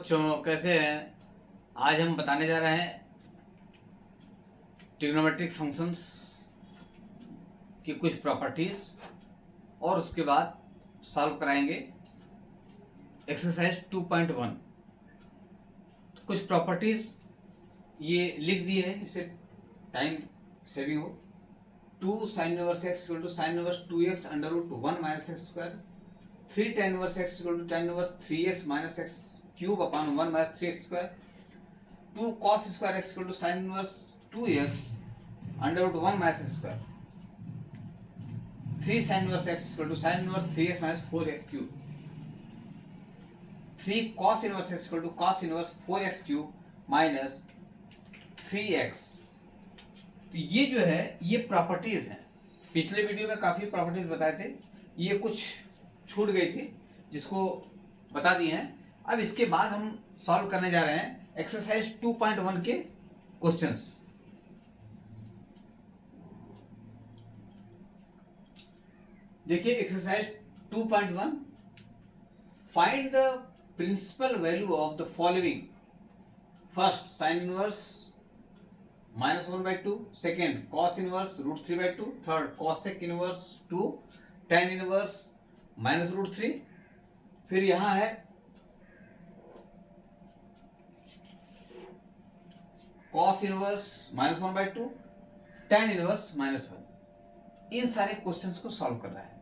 बच्चों कैसे हैं। आज हम बताने जा रहे हैं ट्रिग्नोमेट्रिक फंक्शंस की कुछ प्रॉपर्टीज और उसके बाद सॉल्व कराएंगे एक्सरसाइज 2.1। तो कुछ प्रॉपर्टीज ये लिख दी है जिससे टाइम सेविंग हो। 2 sin inverse x equal to sin inverse 2x under root 1 minus x square. 3 tan inverse x equal to tan inverse 3x minus x cube upon 1 minus 3x square. 2 cos square x equal to sin inverse 2x under root 1 minus x square. 3 sin inverse x equal to sin inverse 3x minus 4x cube. 3 cos inverse x equal to cos inverse 4x cube minus 3x। तो ये जो है ये properties हैं। पिछले video में काफी properties बताए थे, ये कुछ छूट गई थी जिसको बता दिए हैं। अब इसके बाद हम सॉल्व करने जा रहे हैं एक्सरसाइज 2.1 के क्वेश्चंस। देखिए exercise 2.1, find the principal value of the following. First sine inverse -1/2, second cos inverse √3/2, third cosec inverse 2, tan inverse -√3। फिर यहां है कॉस इनवर्स -1/2, tan इनवर्स -1। इन सारे क्वेश्चंस को सॉल्व कर रहा है।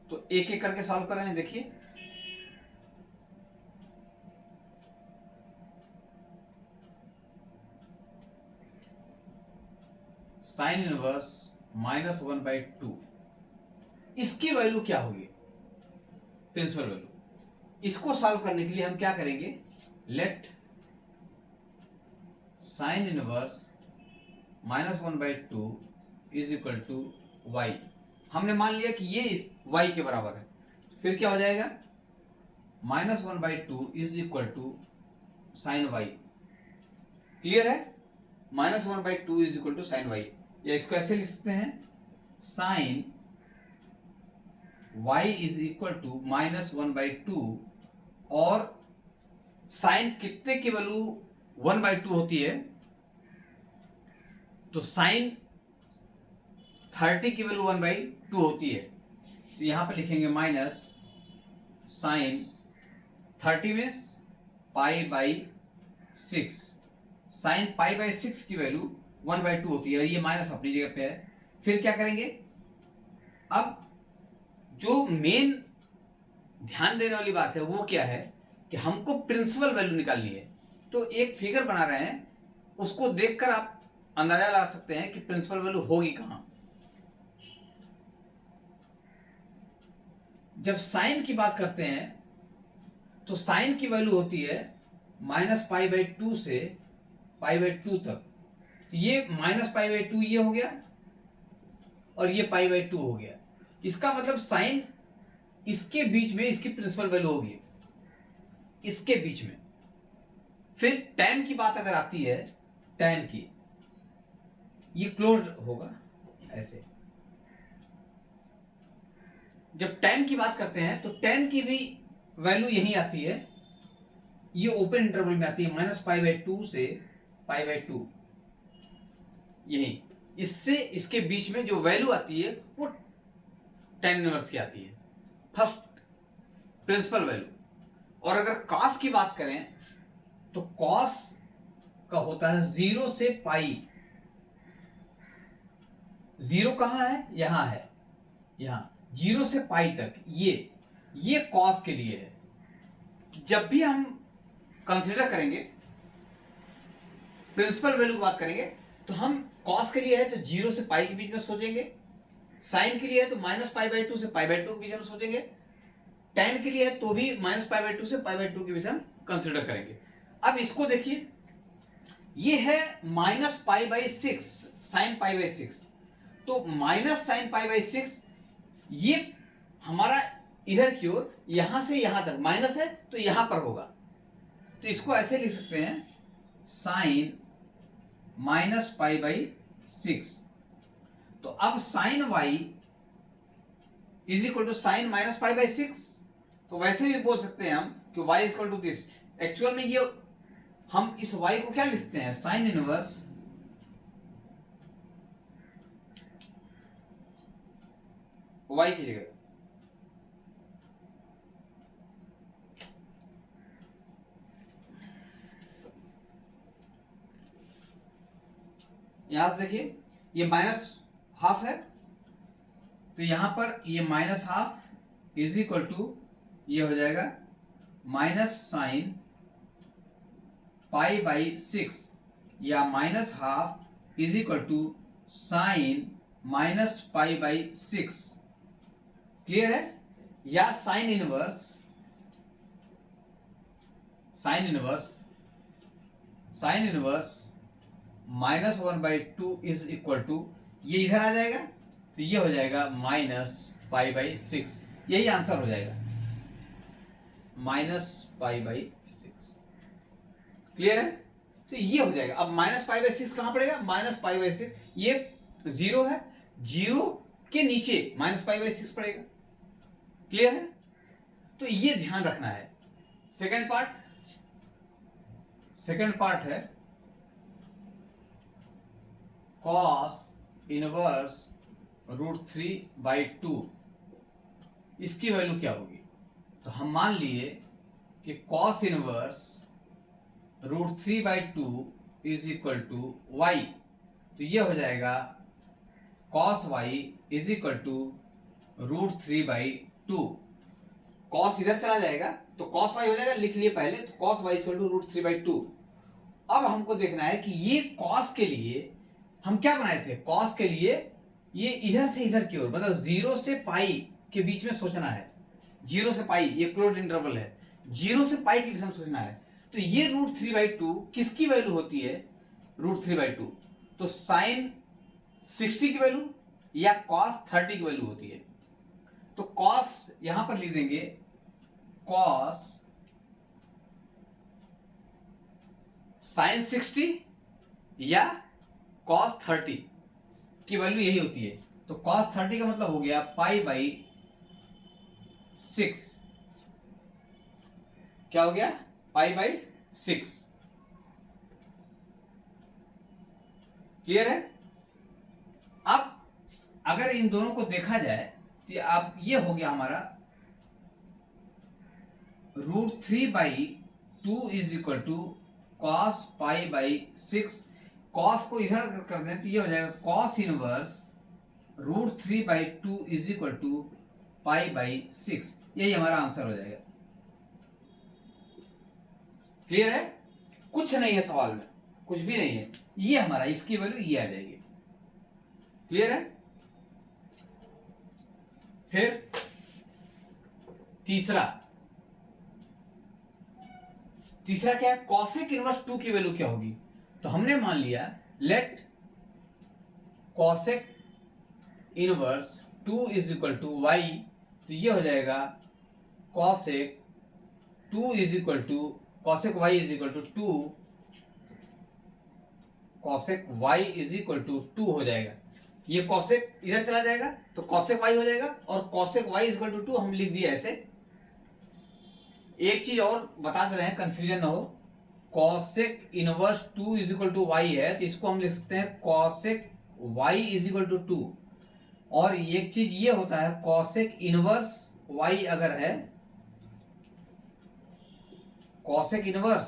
तो एक एक करके सॉल्व कर रहे हैं। देखिए साइन इनवर्स -1/2, इसकी वैल्यू क्या होगी, प्रिंसिपल वैल्यू। इसको सॉल्व करने के लिए हम क्या करेंगे, let sine inverse -1/2 is equal to y। हमने मान लिया कि ये इस y के बराबर है। फिर क्या हो जाएगा, -1/2 is equal to sine y। Clear है, -1/2 is equal to sine y। या इसको ऐसे लिख सकते हैं, sine y is equal to -1/2। और साइन कितने की वैल्यू 1/2 होती है, तो साइन 30 की वैल्यू 1/2 होती है। तो यहां पे लिखेंगे माइनस साइन 30 में π/6। साइन π/6 की वैल्यू 1/2 होती है। ये माइनस अपनी जगह पे है। फिर क्या करेंगे, अब जो मेन ध्यान देने वाली बात है वो क्या है कि हमको प्रिंसिपल वैल्यू निकालनी है। तो एक फिगर बना रहे हैं, उसको देखकर आप अंदाजा लगा सकते हैं कि प्रिंसिपल वैल्यू होगी कहां। जब साइन की बात करते हैं तो साइन की वैल्यू होती है -π/2 से π/2 तक। तो ये -π/2 ये हो गया और ये π/2 हो गया। इसका मतलब साइन इसके बीच में इसकी प्रिंसिपल वैल्यू होगी, इसके बीच में। फिर tan की बात अगर आती है, tan की ये क्लोज्ड होगा ऐसे। जब tan की बात करते हैं तो tan की भी वैल्यू यही आती है, ये ओपन इंटरवल में आती है, -π/2 से π/2। यही इससे इसके बीच में जो वैल्यू आती है वो tan इनवर्स की आती है, फर्स्ट प्रिंसिपल वैल्यू। और अगर cos की बात करें तो cos का होता है 0 से पाई। 0 कहां है, यहां है, यहां 0 से पाई तक। ये cos के लिए है। जब भी हम कंसीडर करेंगे प्रिंसिपल वैल्यू की बात करेंगे तो हम cos के लिए है तो 0 से पाई के बीच में सोचेंगे, साइन के लिए है तो -π/2 से π/2 के बीच में सोचेंगे, tan के लिए है तो भी -π/2 से π/2 के बीच में कंसीडर करेंगे। अब इसको देखिए, ये है -π/6 साइन π/6। तो माइनस साइन π/6 ये हमारा इधर की ओर यहां से यहां तक माइनस है तो यहां पर होगा। तो इसको ऐसे लिख सकते हैं, साइन -π/6। तो अब sine y is equal to sine -π/6। तो वैसे भी बोल सकते हैं हम कि y equal to this. Actual में ये हम इस y को क्या लिखते हैं, साइन इनवर्स y की जगह। यहां से देखिए ये माइनस हाफ है, तो यहां पर ये minus half is equal to ये हो जाएगा माइनस साइन पाई बाई 6, या minus half is equal to sine minus pi by 6। Clear है? या साइन inverse minus 1/2 is equal to, ये इधर आ जाएगा तो ये हो जाएगा माइनस पाई बाई 6। यही आंसर हो जाएगा, माइनस पाई बाई 6। क्लियर है? तो ये हो जाएगा। अब माइनस पाई बाई 6 कहां पड़ेगा, माइनस पाई बाई 6 ये 0 है, 0 के नीचे माइनस पाई बाई 6 पड़ेगा। क्लियर है? तो ये ध्यान रखना है। सेकंड पार्ट है cos इनवर्स √3/2, इसकी वैल्यू क्या होगी? तो हम मान लिए कि cos inverse √3/2 is equal to y, तो ये हो जाएगा cos y is equal to √3/2। cos इधर चला जाएगा तो cos y हो जाएगा, लिख लिए पहले, तो cos y इक्वल टू √3/2। अब हमको देखना है कि ये cos के लिए हम क्या बनाए थे, cos के लिए ये इधर से इधर की ओर, मतलब 0 से पाई के बीच में सोचना है। 0 से पाई ये क्लोज इंटरवल है, 0 से पाई के बीच में सोचना है। तो ये √3/2 किसकी वैल्यू होती है, √3/2? तो साइन 60 की वैल्यू या cos 30 की वैल्यू होती है। तो cos यहां पर लिख देंगे, cos साइन 60 या cos 30 की वैल्यू यही होती है। तो cos 30 का मतलब हो गया पाई बाई 6। क्या हो गया, पाई बाई 6। क्लियर है? अब अगर इन दोनों को देखा जाए तो अब ये हो गया हमारा √3/2 is equal to cos pi by 6। cos को इधर कर दें तो ये हो जाएगा cos inverse √3/2 is equal to pi by 6। यही हमारा आंसर हो जाएगा। क्लियर है? कुछ नहीं है सवाल में, कुछ भी नहीं है, ये हमारा, इसकी वैल्यू ये आ जाएगी। क्लियर है? फिर तीसरा क्या है, cosec इनवर्स 2 की वैल्यू क्या होगी? तो हमने मान लिया let cosec inverse 2 is equal to y, तो ये हो जाएगा cosec 2 is equal to cosec y is equal to 2, cosec y is equal to 2 हो जाएगा। ये cosec इधर चला जाएगा तो cosec y हो जाएगा, और cosec y is equal to 2 हम लिख दिया ऐसे। एक चीज और बता दे रहे हैं, कंफ्यूजन ना हो, cosec inverse 2 is equal to y है तो इसको हम लिख सकते हैं cosec y is equal to 2। और एक चीज ये होता है cosec इनवर्स y अगर है, cosec इनवर्स,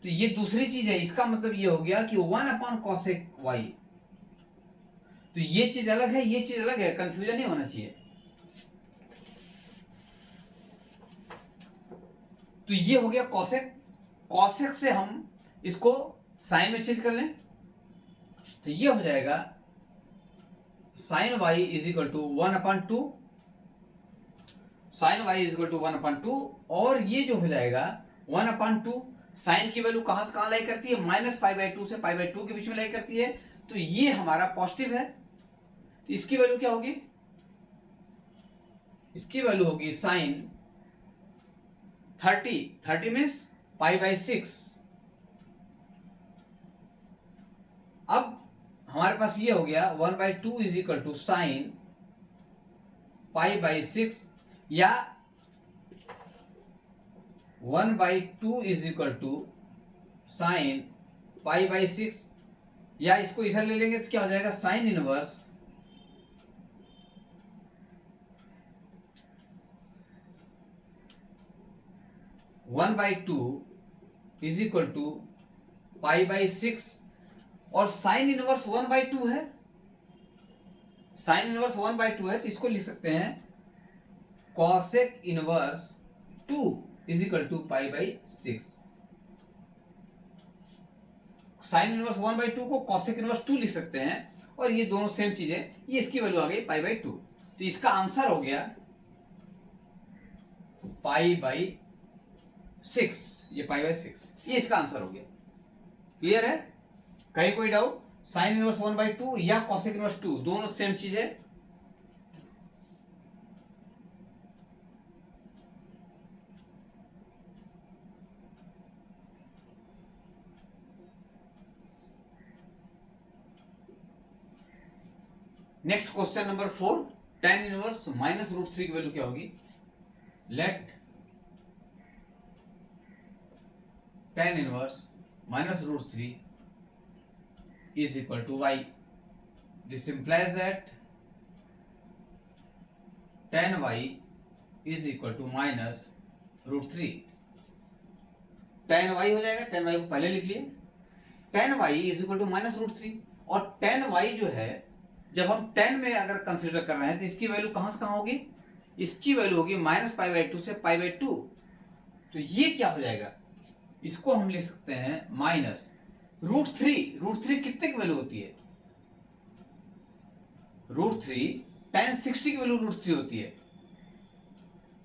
तो ये दूसरी चीज है, इसका मतलब ये हो गया कि 1/cosec y। तो ये चीज अलग है, ये चीज अलग है, कंफ्यूजन नहीं होना चाहिए। तो ये हो गया cosec। cosec से हम इसको साइन में चेंज कर लें तो ये हो जाएगा sine y is equal to 1/2, sine y is equal to 1/2, और ये जो हो जाएगा 1/2, साइन की वैल्यू कहां से कहां लाई करती है, -π/2 से π/2 के बीच में लाई करती है, तो ये हमारा पॉजिटिव है। तो इसकी वैल्यू क्या होगी, इसकी वैल्यू होगी साइन 30 मीन्स π/6। अब हमारे पास ये हो गया 1/2 इज इक्वल टू साइन π/6, या 1/2 इज इक्वल टू साइन π/6, या इसको इधर ले लेंगे तो क्या हो जाएगा sine inverse 1/2 is equal to π/6, और साइन इनवर्स 1/2 है, साइन इनवर्स 1/2 है, तो इसको लिख सकते हैं cosec inverse 2 is equal to π/6। Sine inverse 1/2 को कॉसेक इनवर्स 2 लिख सकते हैं, और ये दोनों सेम चीज है, ये इसकी वैल्यू आ गई π/2। तो इसका आंसर हो गया π/6, ये π/6, ये इसका आंसर हो गया। क्लियर है? कहीं कोई डाउट? साइन इनवर्स 1/2 या कॉसेक इनवर्स 2 दोनों सेम चीज है। Next question number 4, tan inverse -√3 की वैल्यू क्या होगी? Let tan inverse -√3 is equal to y. This implies that tan y is equal to -√3। tan y हो जाएगा, tan y को पहले लिख लिए, tan y is equal to -√3, और tan y जो है जब हम tan में अगर कंसीडर कर रहे हैं तो इसकी वैल्यू कहां से कहां होगी? इसकी वैल्यू होगी -π/2 से π/2। तो ये क्या हो जाएगा? इसको हम लिख सकते हैं -√3। √3 कितने की वैल्यू होती है? √3 tan 60 की वैल्यू √3 होती है,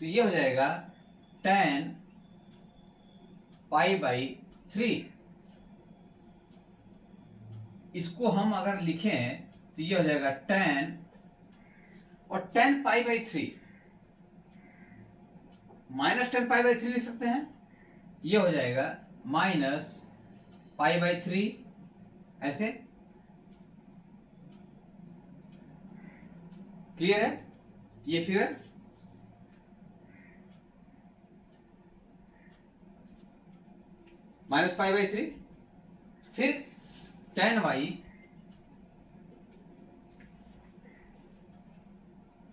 तो ये हो जाएगा tan π/3। इसको हम अगर लिखें तो ये हो जाएगा tan, और tan π/3 -tan π/3 लिख सकते हैं, ये हो जाएगा -π/3, ऐसे। क्लियर है ये फिगर? -π/3, फिर tan y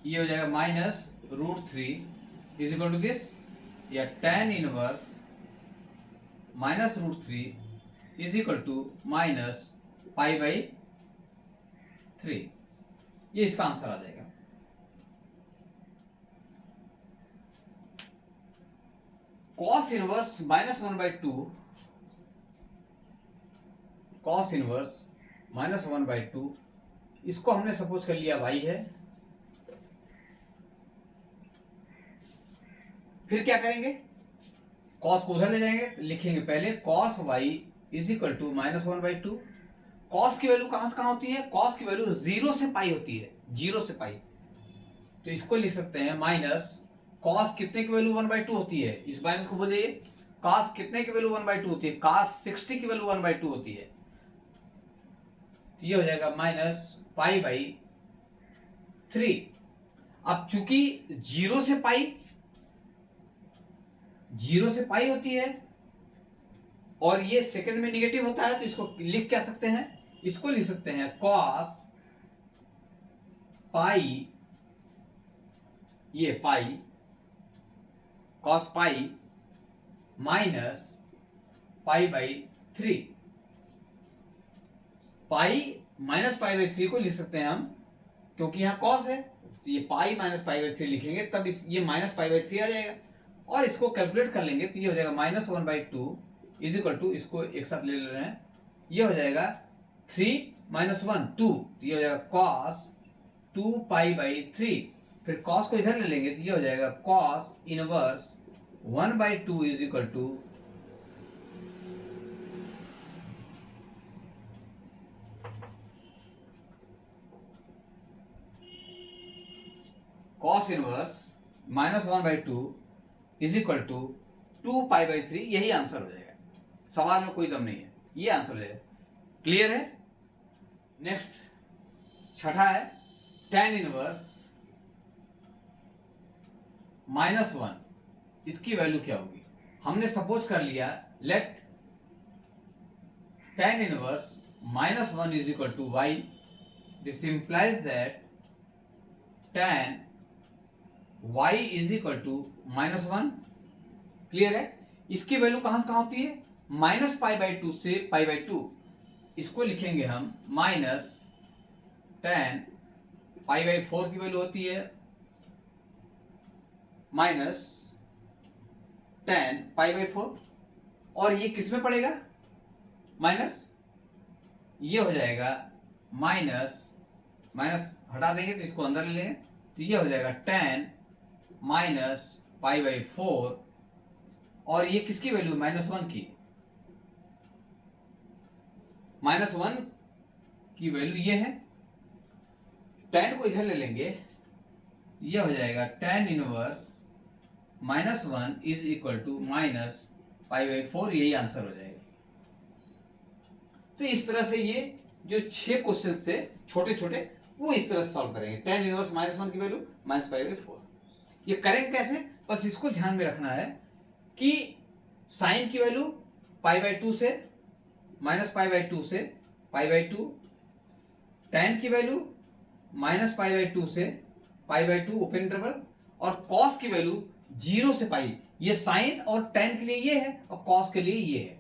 ये हो जाएगा -√3 इज इक्वल टू दिस, या tan inverse -√3 is equal to -π/3। ये इसका आंसर आ जाएगा। cos इनवर्स -1/2, cos इनवर्स -1/2, इसको हमने सपोज कर लिया y है। फिर क्या करेंगे? cos को उधर ले जाएंगे, लिखेंगे पहले cos y is equal to -1/2। cos की वैल्यू कहां से कहां होती है? cos की वैल्यू 0 से पाई होती है, 0 से पाई, तो इसको लिख सकते हैं माइनस cos कितने की वैल्यू 1/2 होती है? इस माइनस को बोलिए, cos कितने की वैल्यू 1/2 होती है? cos 60 की वैल्यू 1/2 होती है, तो ये हो जाएगा -π/3। अब चूंकि 0 से पाई होती है, और ये सेकंड में निगेटिव होता है, तो इसको लिख क्या सकते हैं? इसको लिख सकते हैं cos पाई, ये पाई, cos पाई -π/3। पाई -π/3 को लिख सकते हैं हम, क्योंकि यहाँ cos है, तो ये पाई -π/3 लिखेंगे, तब ये -π/3 आ जाएगा, और इसको कैलकुलेट कर लेंगे तो ये हो जाएगा -1/2 इज इक्वल टू, इसको एक साथ ले रहे हैं, ये हो जाएगा 3 - 1 2, तो ये हो जाएगा cos 2π/3। फिर cos को इधर ले लेंगे तो ये हो जाएगा cos inverse 1/2 is equal to cos inverse -1/2 is equal to 2π/3। यही आंसर हो जाएगा, सवाल में कोई दम नहीं है, ये आंसर हो जाएगा। क्लियर है? नेक्स्ट छठा है tan इनवर्स -1, इसकी वैल्यू क्या होगी? हमने सपोज कर लिया let tan inverse -1 is equal to y, this implies that tan y is equal to -1। Clear है? इसकी वैल्यू कहां से कहां होती है? -π/2 से π/2। इसको लिखेंगे हम माइनस tan π/4 की वैल्यू होती है माइनस tan π/4, और ये किस में पड़ेगा? माइनस, ये हो जाएगा माइनस माइनस हटा देंगे तो इसको अंदर ले लेंगे, तो ये हो जाएगा tan -π/4, और ये किसकी वैल्यू? -1 की। -1 की वैल्यू ये है, tan को इधर ले लेंगे, ये हो जाएगा tan inverse -1 is equal to -π/4, यही आंसर हो जाएगा। तो इस तरह से ये जो 6 क्वेश्चन थे छोटे छोटे, वो इस तरह से सॉल्व करेंगे। tan इनवर्स -1 की वैल्यू -π/4, ये करेंगे कैसे? बस इसको ध्यान में रखना है कि साइन की वैल्यू π/2 से -π/2 से π/2, tan की वैल्यू -π/2 से π/2 ओपन इंटरवल, और cos की वैल्यू 0 से पाई। ये साइन और tan के लिए ये है और cos के लिए ये है।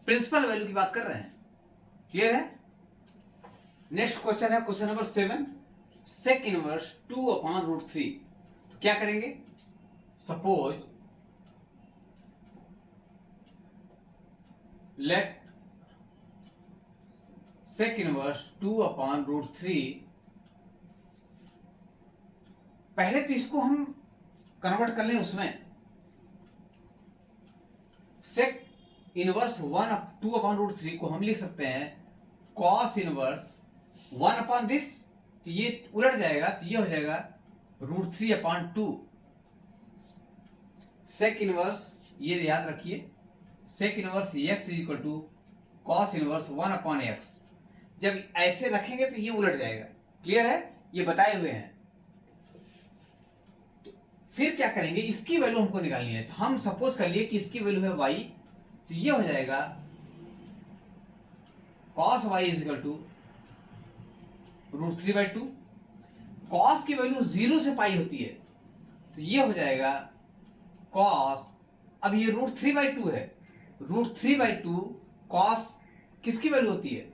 प्रिंसिपल वैल्यू की बात कर रहे हैं। क्लियर है? नेक्स्ट क्वेश्चन है क्वेश्चन नंबर 7, sec इनवर्स 2/√3। तो क्या करेंगे? सपोज लेट sec इनवर्स 2/√3, पहले तो इसको हम कन्वर्ट कर लें उसमें। sec इनवर्स 2/√3 को हम लिख सकते हैं cos इनवर्स 1/this, तो ये उलट जाएगा, तो ये हो जाएगा √3/2। sec इनवर्स, ये याद रखिए, sec inverse x is equal to cos inverse 1/x। जब ऐसे रखेंगे तो ये उलट जाएगा। क्लियर है? ये बताए हुए हैं। तो फिर क्या करेंगे? इसकी वैल्यू हमको निकालनी है। तो हम सपोज कर लिए कि इसकी वैल्यू है y, तो ये हो जाएगा cos y is equal to √3/2। cos की वैल्यू 0 से पाई होती है, तो ये हो जाएगा cos, अब ये √3/2 है, √3/2 cos किसकी वैल्यू होती है?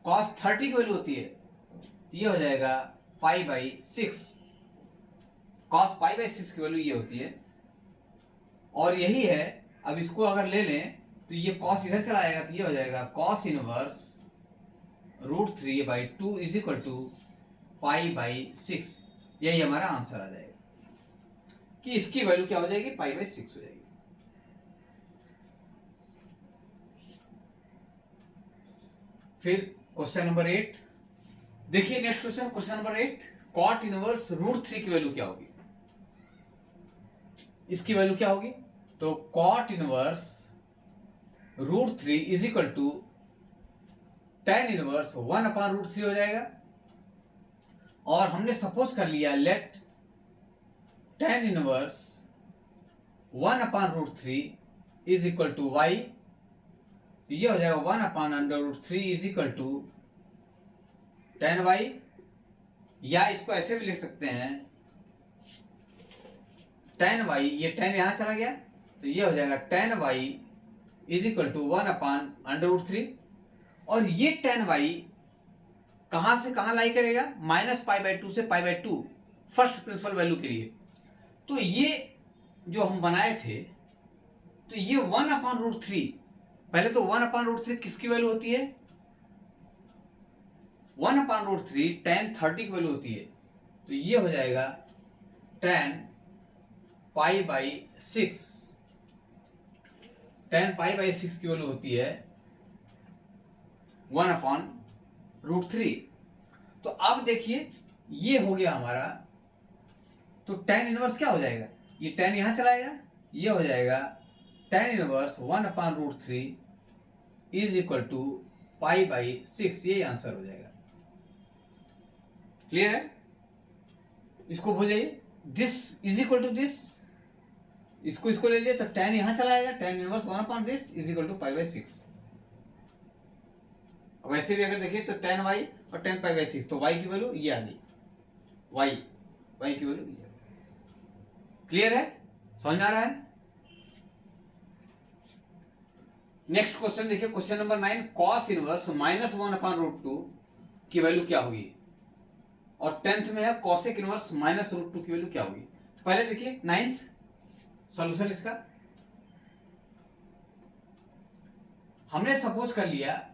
cos 30 की वैल्यू होती है, तो ये हो जाएगा π/6। cos π/6 की वैल्यू ये होती है, और यही है। अब इसको अगर ले लें तो ये cos इधर चला आएगा, तो ये हो जाएगा cos inverse √3/2 is equal to π/6। यही हमारा आंसर आ जाएगा कि इसकी वैल्यू क्या हो जाएगी? π/6 हो जाएगी। फिर क्वेश्चन नंबर 8 देखिए। Next question, question number 8, cot inverse √3 की वैल्यू क्या होगी? इसकी वैल्यू क्या होगी? तो cot inverse √3 is equal to tan inverse 1/√3 हो जाएगा, और हमने सपोज कर लिया let tan inverse 1/√3 is equal to y, तो ये हो जाएगा 1/√3 is equal to tan y, या इसको ऐसे भी लिख सकते हैं tan y, ये tan यहां चला गया, तो ये हो जाएगा tan y is equal to 1/√3, और ये tan y कहां से कहां लाई करेगा? -π/2 से π/2, फर्स्ट प्रिंसिपल वैल्यू के लिए। तो ये जो हम बनाए थे, तो ये 1/√3, पहले तो 1/√3 किसकी वैल्यू होती है? 1/√3 tan 30 की वैल्यू होती है, तो ये हो जाएगा tan π/6। tan π/6 की वैल्यू होती है 1/√3। तो अब देखिए ये हो गया हमारा, तो tan इनवर्स क्या हो जाएगा? ये tan यहां चलाएगा, ये हो जाएगा tan inverse 1/√3 is equal to π/6, ये आंसर हो जाएगा। क्लियर है? इसको भूल जाइए, this is equal to this, इसको इसको ले लिया तो tan यहाँ चला आएगा, tan inverse 1/this is equal to π/6। वैसे भी अगर देखिए तो tan y और tan π/6, तो y की वैल्यू ये आ गई, y की वैल्यू ये। क्लियर है, समझ में आ रहा है? नेक्स्ट क्वेश्चन देखिए, क्वेश्चन नंबर 9, cos इनवर्स -1/√2 की वैल्यू क्या होगी, और 10th में है cosec इनवर्स -√2 की वैल्यू क्या होगी। पहले देखिए 9th सॉल्यूशन इसका, हमने सपोज कर लिया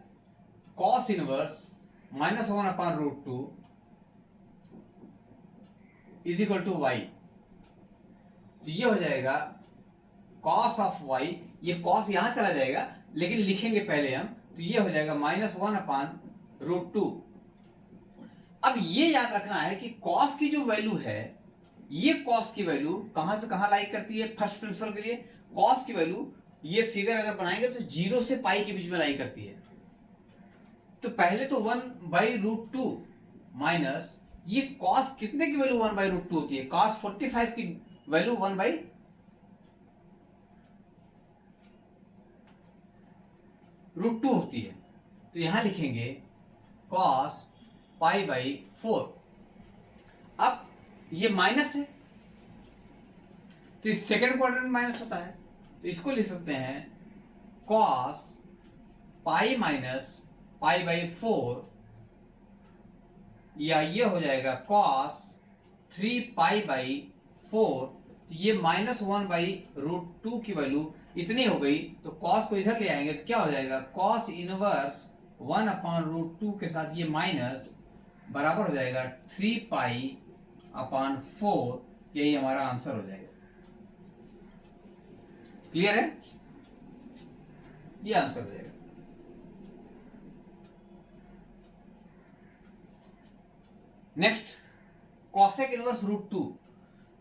cos inverse -1/√2 is equal to y, तो ये हो जाएगा cos ऑफ y, ये cos यहां चला जाएगा लेकिन लिखेंगे पहले हम, तो ये हो जाएगा -1/√2। अब ये याद रखना है कि cos की जो वैल्यू है, ये cos की वैल्यू कहां से कहां लाई करती है फर्स्ट प्रिंसिपल के लिए। cos की वैल्यू ये फिगर अगर बनाएंगे तो 0 से पाई के बीच में लाई करती है। तो पहले तो 1/√2 माइनस ये cos कितने की वैल्यू 1/√2 होती है, cos 45 की वैल्यू 1/√2 होती है। तो यहां लिखेंगे cos π/4। अब ये माइनस है तो इस सेकेंड क्वाड्रेंट में माइनस होता है, तो इसको लिख सकते हैं cos पाई माइनस π/4, या ये हो जाएगा cos 3π/4। तो ये -1/√2 की वैल्यू इतनी हो गई, तो cos को इधर ले आएंगे तो क्या हो जाएगा cos इनवर्स 1/√2 के साथ ये माइनस बराबर हो जाएगा 3π/4। यही हमारा आंसर हो जाएगा। क्लियर है, ये आंसर हो जाएगा। नेक्स्ट cosec इनवर्स √2,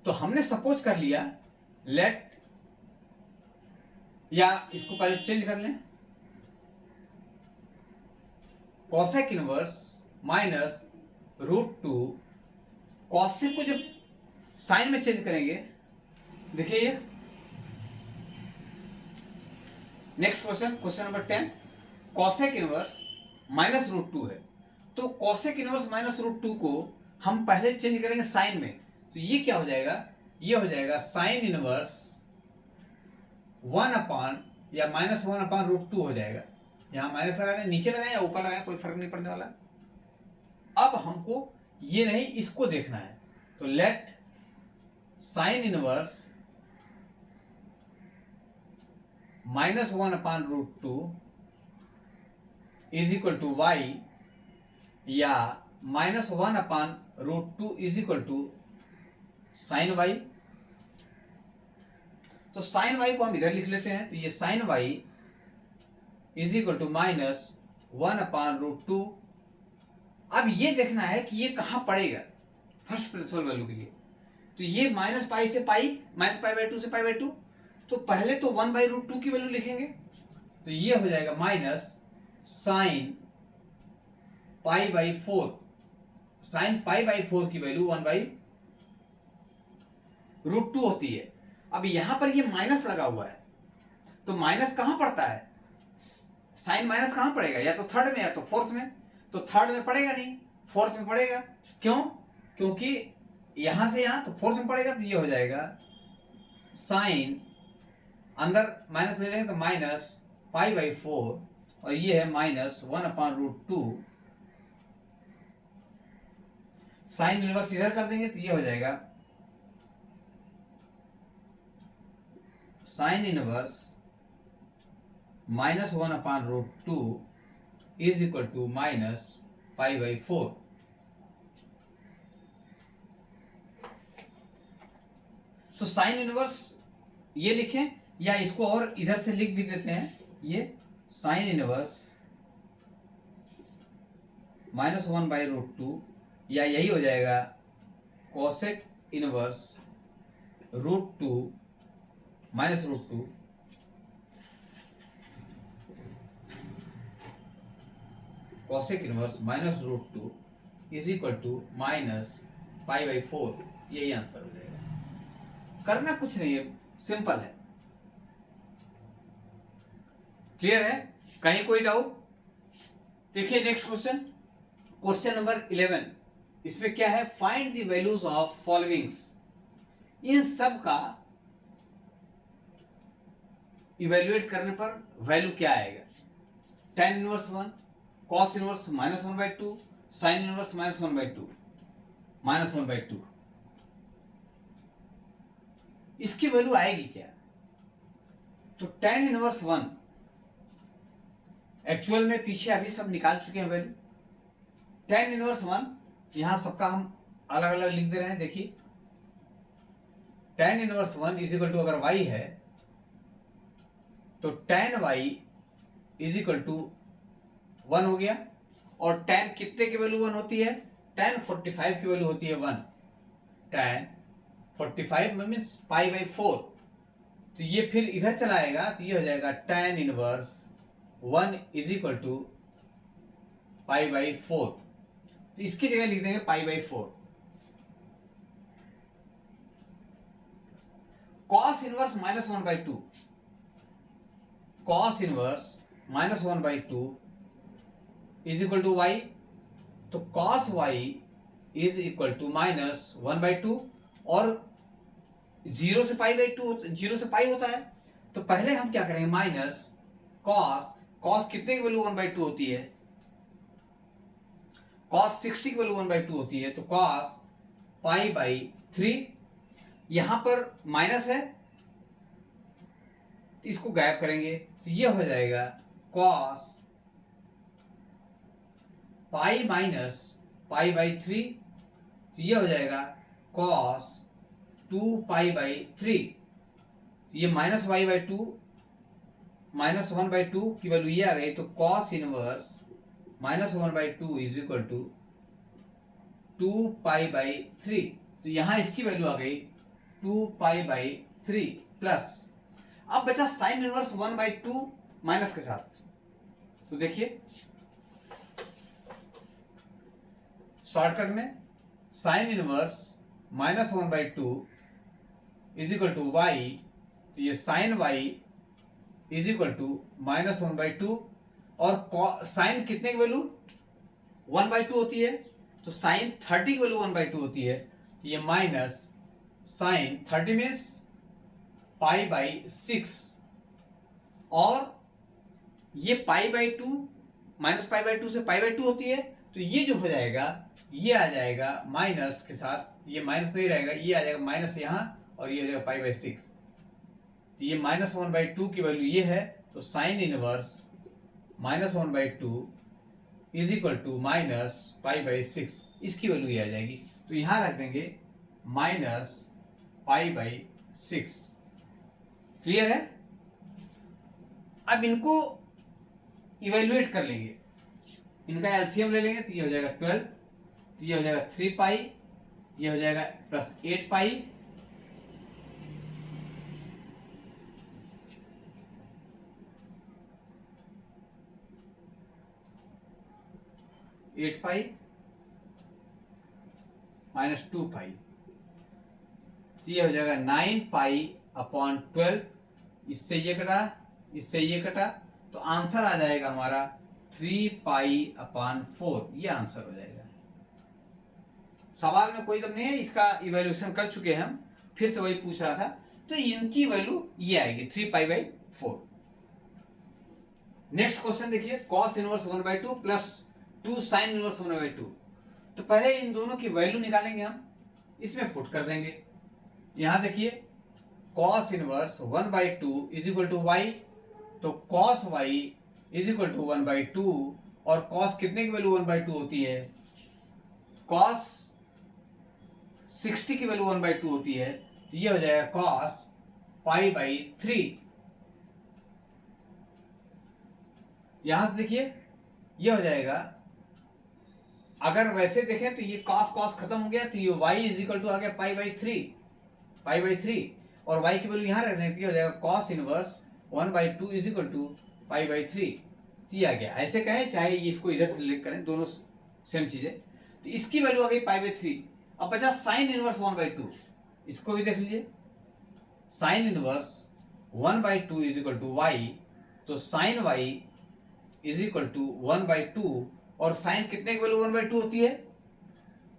तो हमने सपोज कर लिया लेट, या इसको पहले चेंज कर लें, cosec इनवर्स -√2, cosec को जब साइन में चेंज करेंगे, देखिए ये next question, question number 10, cosec inverse -√2 है, तो cosec इनवर्स -√2 को हम पहले चेंज करेंगे साइन में, तो ये क्या हो जाएगा, ये हो जाएगा साइन इनवर्स 1 या -1/√2 हो जाएगा। यहां माइनस लगाए, नीचे लगाए या ऊपर लगाए, कोई फर्क नहीं पड़ने वाला। अब हमको ये नहीं, इसको देखना है, तो let sine inverse -1/√2 is equal to y, या -1/√2 is equal to sine y। तो साइन y को हम इधर लिख लेते हैं, तो ये sine y is equal to -1/√2। अब ये देखना है कि ये कहां पड़ेगा फर्स्ट प्रिंसिपल वैल्यू के लिए, तो ये -π से पाई, -π/2 से π/2, तो पहले तो 1/√2 की वैल्यू लिखेंगे, तो ये हो जाएगा माइनस साइन π/4, साइन π/4 की वैल्यू 1/√2 होती है। अब यहां पर ये माइनस लगा हुआ है, तो माइनस कहां पड़ता है, साइन माइनस कहां पड़ेगा, या तो थर्ड में या तो फोर्थ में, तो थर्ड में पड़ेगा नहीं, फोर्थ में पड़ेगा। क्यों, क्योंकि यहां से यहां तो फोर्थ में पड़ेगा, तो ये हो जाएगा साइन, अंदर माइनस ले लेंगे तो -π/4, और ये है -1/√2। साइन इनवर्स इधर कर देंगे तो ये हो जाएगा sine inverse -1/√2 is equal to -π/4। तो साइन इनवर्स ये लिखें, या इसको और इधर से लिख भी देते हैं, ये साइन इनवर्स -1/√2, या यही हो जाएगा cosec inverse √2 -√2, cosec inverse -√2 is equal to -π/4। यही आंसर हो जाएगा। करना कुछ नहीं है, सिंपल है। क्लियर है? कहीं कोई डाउट? देखिए नेक्स्ट क्वेश्चन, क्वेश्चन नंबर 11। इसमें क्या है, find the values of followings. इन सब का इवेल्युएट करने पर वैल्यू क्या आएगा? tan inverse 1, cos inverse -1/2, sin inverse -1/2, -1/2, इसकी वैल्यू आएगी क्या? तो tan इनवर्स 1 एक्चुअल में पीछे अभी सब निकाल चुके हैं वैल्यू। tan इनवर्स 1 यहां सबका हम अलग अलग लिख दे रहे हैं। देखिए tan inverse 1 is equal to, अगर y है तो tan y is equal to 1 हो गया। और tan कितने की वैल्यू 1 होती है? tan 45 की वैल्यू होती है 1। tan 45 means π/4। तो ये फिर इधर चला आएगा तो ये हो जाएगा tan inverse 1 is equal to π/4। तो इसकी जगह लिख देंगे π/4। cos inverse -1/2, cos inverse -1/2 is equal to y। तो cos y is equal to -1/2 और 0 से π/2, 0 से पाई होता है। तो पहले हम क्या करेंगे, माइनस cos कितने की वैल्यू 1/2 होती है? cos 60 की वैल्यू 1/2 होती है। तो cos π/3, यहां पर माइनस है तो इसको गायब करेंगे तो ये हो जाएगा cos पाई माइनस π/3। तो ये हो जाएगा cos 2π/3। ये -y/2 -1/2 की वैल्यू ये आ गई। तो cos inverse -1/2 is equal to 2π/3। तो यहां इसकी वैल्यू आ गई 2π/3 प्लस। अब बचा साइन इनवर्स 1/2 माइनस के साथ। तो देखिए शॉर्टकट में sine inverse -1/2 is equal to y. तो ये sine y is equal to -1/2 और साइन कितने की वैल्यू 1/2 होती है। तो साइन 30 की वैल्यू 1/2 होती है। तो ये माइनस साइन 30 मीन्स π/6 और ये π/2 -π/2 से π/2 होती है। तो ये जो हो जाएगा ये आ जाएगा माइनस के साथ, ये माइनस नहीं रहेगा, ये आ जाएगा माइनस यहाँ और ये हो जाएगा π/6। तो ये -1/2 की वैल्यू ये है। तो sine inverse -1/2 is equal to -π/6, इसकी वैल्यू ये आ जाएगी। तो यहां रख देंगे -π/6। क्लियर है? अब इनको इवेल्युएट कर लेंगे, इनका एलसीएम ले लेंगे तो ये हो जाएगा 12। तो ये हो जाएगा 3π, ये हो जाएगा प्लस 8π, -2π। तो ये हो जाएगा 9π/12। इससे ये कटा, इससे ये कटा, तो आंसर आ जाएगा हमारा 3π/4। ये आंसर हो जाएगा। सवाल में कोई दम नहीं है, इसका इवैल्यूएशन कर चुके हैं हम, फिर से वही पूछ रहा था। तो इनकी वैल्यू ये आएगी 3π/4। नेक्स्ट क्वेश्चन देखिए, cos inverse 1/2 plus 2 sign inverse 1/2। तो पहले इन दोनों की वैल्यू निकालेंगे हम, इसमें पुट कर देंगे। यहां देखिए cos inverse 1/2 is equal to y. तो cos y is equal to 1/2 और cos कितने की वैल्यू 1/2 होती है? cos 60 की वैल्यू 1/2 होती है। तो ये हो जाएगा cos π/3। यहां से देखिए ये हो जाएगा, अगर वैसे देखें तो ये cos खत्म हो गया तो ये y इज इक्वल टू आ गया π/3 और y की वैल्यू यहां रख दें तो ये हो जाएगा cos inverse 1/2 is equal to π/3। तो ये आ गया। ऐसे कहें चाहे इसको इधर से लिख करें, दोनों सेम चीजें। तो इसकी वैल्यू आ गई π/3। अब बचा साइन इनवर्स 1/2, इसको भी देख लीजिए। Sine inverse 1/2 is equal to y, तो sine y is equal to 1/2, और साइन कितने की वैल्यू 1/2 होती है?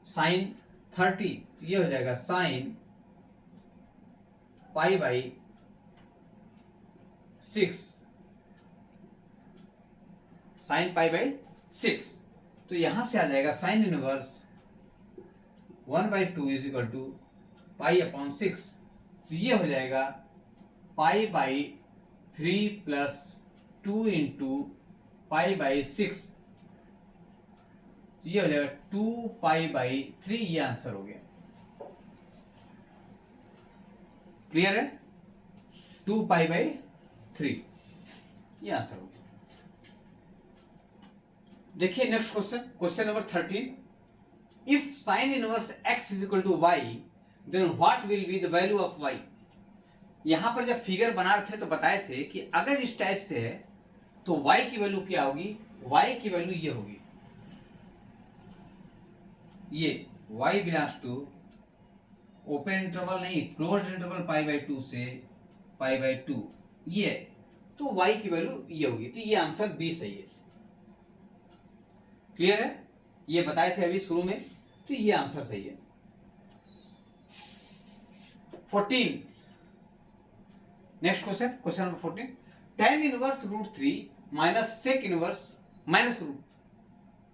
साइन 30, ये हो जाएगा साइन π/6, साइन π/6। तो यहां से आ जाएगा sine inverse 1/2 is equal to π/6, तो ये हो जाएगा π/3 प्लस 2 इंटू π/6, तो ये हो जाएगा 2π/3, ये आंसर हो गया। क्लियर है? 2π/3, ये आंसर हो गया। देखिए next question, question number 13, if sine inverse x is equal to y then what will be the value of y। यहां पर जब फिगर बना रहे थे तो बताए थे कि अगर इस टाइप से है तो y की वैल्यू क्या होगी? y की वैल्यू ये होगी, ये y belongs to open interval नहीं, क्लोज्ड इंटरवल π/2 से π/2, ये तो y की वैल्यू ये होगी, तो ये आंसर बी सही है। क्लियर है? ये बताए थे अभी शुरू में, तो ये आंसर सही है। 14, next question, question number 14, tan inverse √3 minus sec inverse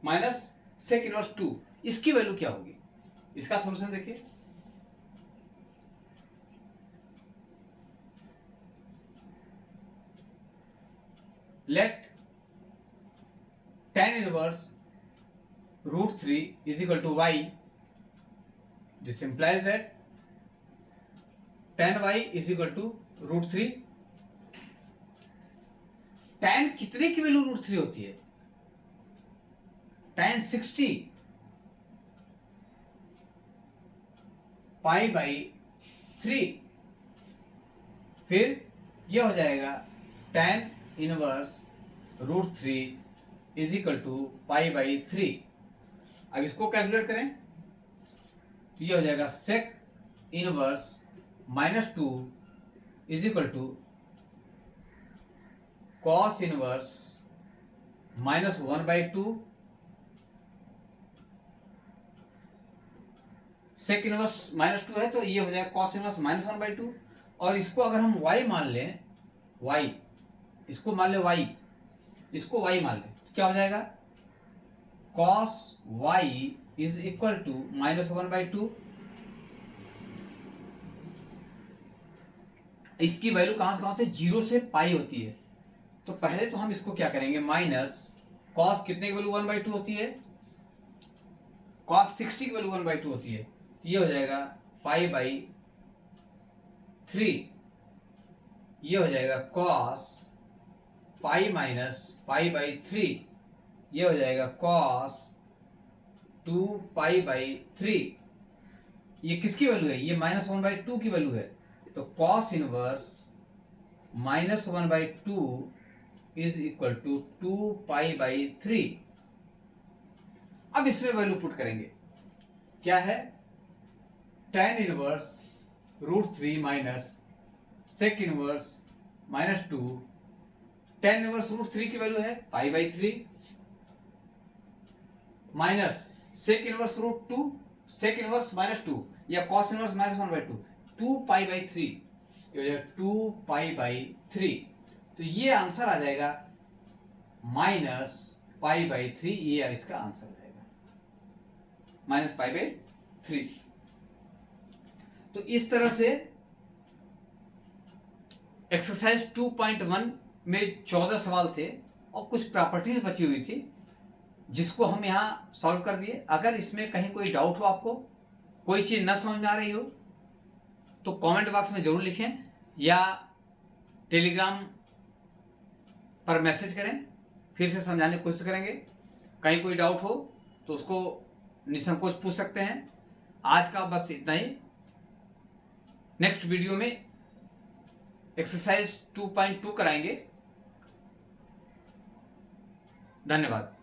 minus sec inverse 2, इसकी वैल्यू क्या होगी? इसका सॉल्यूशन देखिए। Let tan inverse √3 is equal to y, this implies that tan y is equal to √3। tan कितने की value √3 होती है? tan 60 π/3, फिर यह हो जाएगा tan inverse √3 is equal to π/3। अब इसको कैलकुलेट करें तो ये हो जाएगा sec inverse -2 is equal to cos inverse -1/2, sec inverse -2 है तो ये हो जाएगा कॉस इनवर्स -1/2, और इसको अगर हम y मान लें, y इसको मान लें y, इसको y मान लें तो क्या हो जाएगा? cos y is equal to -1/2। इसकी वैल्यू कहां से कहां होती है? 0 से पाई होती है, तो पहले तो हम इसको क्या करेंगे, माइनस कॉस कितने की वैल्यू 1/2 होती है? cos 60 की वैल्यू 1/2 होती है, ये हो जाएगा π/3, ये हो जाएगा cos पाई माइनस π/3, ये हो जाएगा cos 2π/3। ये किसकी वैल्यू है? ये -1/2 की वैल्यू है, तो cos inverse -1/2 is equal to 2π/3। अब इसमें वैल्यू पुट करेंगे, क्या है? tan inverse √3 minus sec inverse -2, tan inverse √3 की वैल्यू है π/3 minus sec inverse √2, sec inverse -2 या cos इनवर्स -1/2, 2π/3, ये हो जाएगा 2π/3, तो ये आंसर आ जाएगा -π/3, ये इसका आंसर हो जाएगा -π/3। तो इस तरह से एक्सरसाइज 2.1 में 14 सवाल थे और कुछ प्रॉपर्टीज बची हुई थी जिसको हम यहाँ सॉल्व कर दिए। अगर इसमें कहीं कोई डाउट हो, आपको कोई चीज़ न समझ में आ रही हो तो कमेंट बॉक्स में ज़रूर लिखें या टेलीग्राम पर मैसेज करें, फिर से समझाने की कोशिश करेंगे। कहीं कोई डाउट हो तो उसको निसंकोच पूछ सकते हैं। आज का बस इतना ही। नेक्स्ट वीडियो में एक्सरसाइज 2.2 कराएंगे। धन्यवाद।